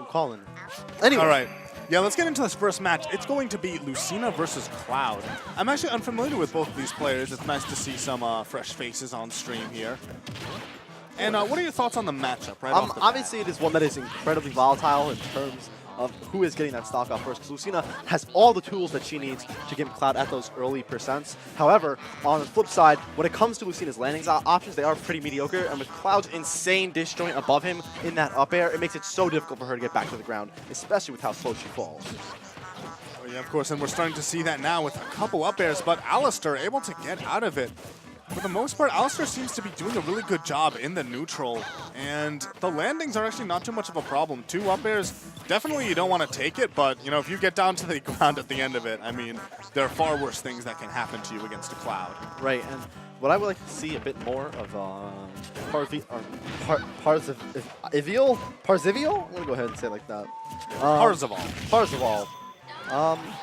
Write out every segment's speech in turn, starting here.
I'm calling. Anyway. All right. Yeah, let's get into this first match. It's going to be Lucina versus Cloud. I'm actually unfamiliar with both of these players. It's nice to see some fresh faces on stream here. And what are your thoughts on the matchup right off the bat? Obviously, it is one that is incredibly volatile in terms of who is getting that stock off first, because Lucina has all the tools that she needs to get Cloud at those early percents. However, on the flip side, when it comes to Lucina's landings options, they are pretty mediocre, and with Cloud's insane disjoint above him in that up air, it makes it so difficult for her to get back to the ground, especially with how slow she falls. Oh, yeah, of course, and we're starting to see that now with a couple up airs, but Alastor able to get out of it. For the most part, Alastor seems to be doing a really good job in the neutral, and the landings are actually not too much of a problem. 2 up airs, definitely you don't want to take it, but you know, if you get down to the ground at the end of it, I mean, there are far worse things that can happen to you against a Cloud. Right, and what I would like to see a bit more of Parzival? I'm going to go ahead and say it like that. Parzival. Parzival.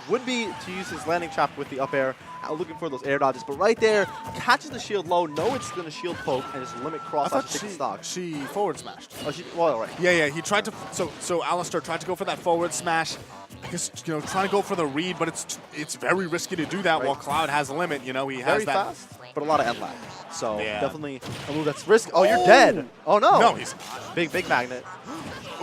Would be to use his landing trap with the up air, looking for those air dodges, but right there, catches the shield low, know it's going to shield poke, and just limit cross out to take the stock. She forward smashed. Oh, well, right. Yeah, he tried to, so Alastor tried to go for that forward smash, just, you know, trying to go for the read, but it's very risky to do that while Cloud has a limit, you know, he has very that. fast, but a lot of end lag. So yeah. definitely a move that's risky. Oh, you're dead. Oh, no. No, he's big magnet.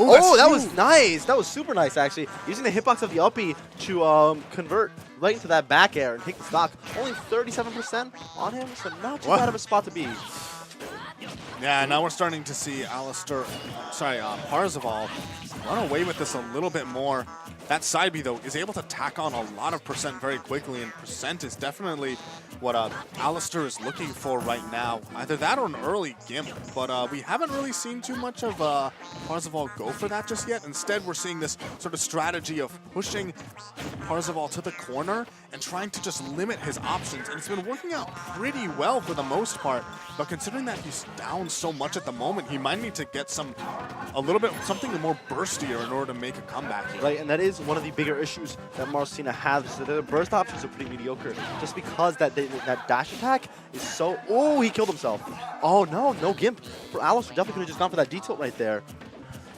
Ooh, oh, that was nice. That was super nice, actually. Using the hitbox of the uppie to convert right into that back air and take the stock. Only 37% on him, so not too bad of a spot to be. Yeah, now we're starting to see Parzival run away with this a little bit more. That side B, though, is able to tack on a lot of percent very quickly, and percent is definitely what Alastor is looking for right now. Either that or an early Gimp, but we haven't really seen too much of Parzival go for that just yet. Instead, we're seeing this sort of strategy of pushing Parzival to the corner and trying to just limit his options, and it's been working out pretty well for the most part, but considering that he's down so much at the moment, he might need to get something more burstier in order to make a comeback here. Right, and that is one of the bigger issues that Marcina has, is that their burst options are pretty mediocre, just because that dash attack is so... Oh, he killed himself. Oh, no Gimp. For Alastor, definitely could have just gone for that D-tilt right there.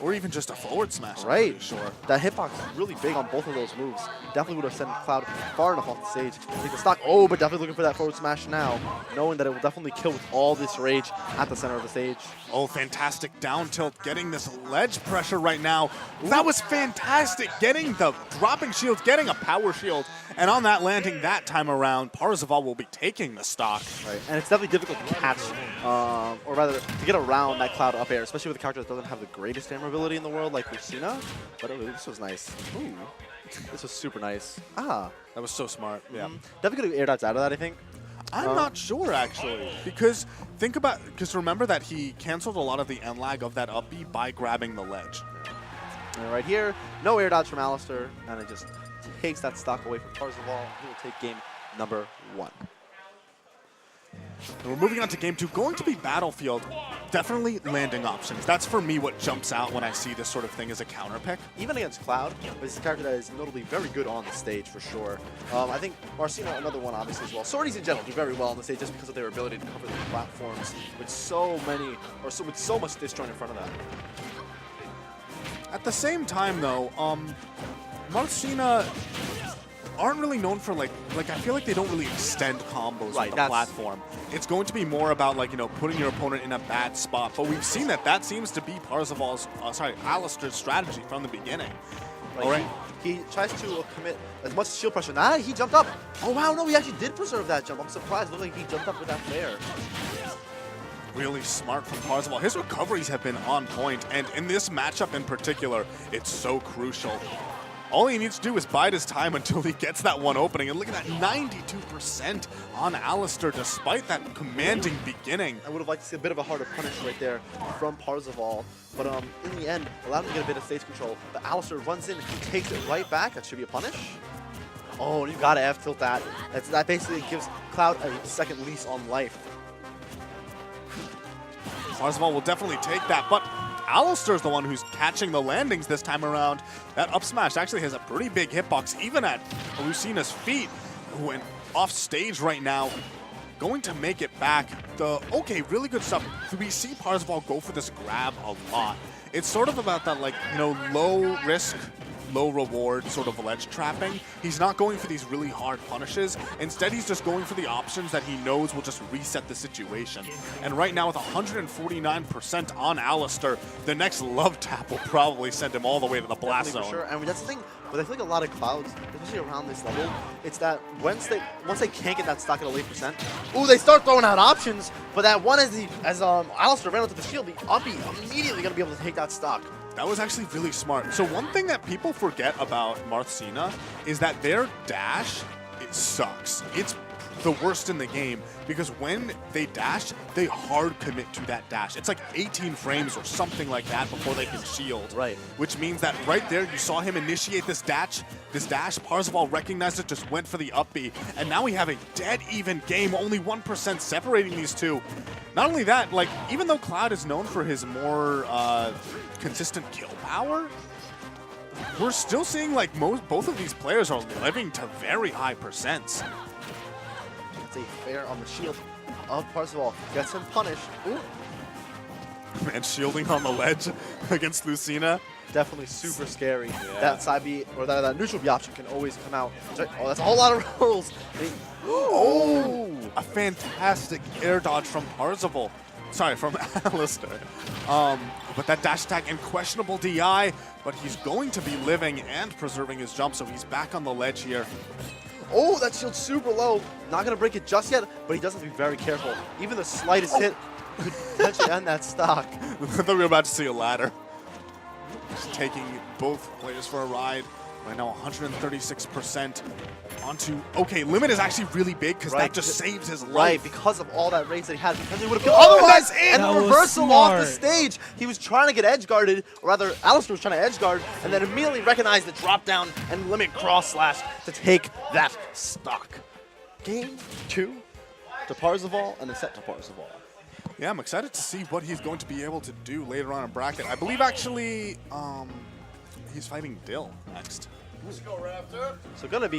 Or even just a forward smash. Right. Sure. That hitbox is really big on both of those moves. Definitely would have sent Cloud far enough off the stage to take the stock. Oh, but definitely looking for that forward smash now, knowing that it will definitely kill with all this rage at the center of the stage. Oh, fantastic down tilt, getting this ledge pressure right now. That was fantastic, getting the dropping shields, getting a power shield, and on that landing that time around, Parzival will be taking the stock. Right, and it's definitely difficult to catch, or rather, to get around that Cloud up air, especially with a character that doesn't have the greatest camera ability in the world like Lucina. But this was nice. Ooh, this was super nice. Ah, that was so smart. Yeah, definitely could have air dodged out of that, I think. I'm not sure, actually, because remember that he canceled a lot of the end lag of that up B by grabbing the ledge. And right here, no air dodge from Alastor, and it just takes that stock away from Parzival. He will take game number 1. And we're moving on to game 2, going to be Battlefield. Definitely landing options. That's for me what jumps out when I see this sort of thing as a counter pick. Even against Cloud, this is a character that is notably very good on the stage for sure. I think Marcina, another one obviously as well. Swordies in general do very well on the stage just because of their ability to cover the platforms with with so much disjoint in front of them. At the same time though, Marcina aren't really known for like I feel like they don't really extend combos on the platform. It's going to be more about like, you know, putting your opponent in a bad spot. But we've seen that seems to be Parzival's, Alastor's strategy from the beginning. Like all right. He tries to commit as much shield pressure. Nah, he jumped up. Oh wow, no, he actually did preserve that jump. I'm surprised. It looked like he jumped up with that flare. Really smart from Parzival. His recoveries have been on point, and in this matchup in particular, it's so crucial. All he needs to do is bide his time until he gets that one opening. And look at that, 92% on Alastor, despite that commanding beginning. I would have liked to see a bit of a harder punish right there from Parzival. But in the end, allowed him to get a bit of stage control. But Alastor runs in, he takes it right back. That should be a punish. Oh, you gotta F-tilt that. That basically gives Cloud a second lease on life. Parzival will definitely take that, but Alastor is the one who's catching the landings this time around. That up smash actually has a pretty big hitbox, even at Lucina's feet, who went off stage right now. Going to make it back. Okay, really good stuff. We see Parzival go for this grab a lot. It's sort of about that, like, you know, low risk, low reward sort of ledge trapping. He's not going for these really hard punishes. Instead, he's just going for the options that he knows will just reset the situation. And right now with 149% on Alastor, the next love tap will probably send him all the way to the blast zone. For sure. And that's the thing, but I feel like a lot of Clouds, especially around this level, it's that once they can't get that stock at a late percent, ooh, they start throwing out options, but that one as Alastor ran onto the shield, the uppy immediately gonna be able to take that stock. That was actually really smart. So one thing that people forget about Marthsina is that their dash, it sucks. It's the worst in the game because when they dash, they hard commit to that dash. It's like 18 frames or something like that before they can shield. Right. Which means that right there, you saw him initiate this dash. Parzival recognized it, just went for the up B, and now we have a dead even game, only 1% separating these two. Not only that, like, even though Cloud is known for his more consistent kill power, we're still seeing like both of these players are living to very high percents. It's a fair on the shield of Parzival. Gets him punished. Ooh. Man, shielding on the ledge against Lucina. Definitely super scary. Yeah. That side B, or that neutral B option can always come out. Oh, that's a whole lot of rolls. Oh! A fantastic air dodge from Parzival. Sorry, from Alastor. But that dash attack and questionable DI, but he's going to be living and preserving his jump, so he's back on the ledge here. Oh, that shield's super low. Not going to break it just yet, but he does have to be very careful. Even the slightest hit could potentially end that stock. I thought we were about to see a ladder. Just taking both players for a ride. Right now, 136% onto... Okay, limit is actually really big because that just saves his life. Right, because of all that rage that he had. Because he would have killed otherwise. And the reversal off the stage. He was trying to get edge guarded, or rather, Alastor was trying to edge guard, and then immediately recognized the drop down and limit cross slash to take that stock. Game 2 to Parzival, and a set to Parzival. Yeah, I'm excited to see what he's going to be able to do later on in bracket. I believe actually he's fighting Dill next. So gonna be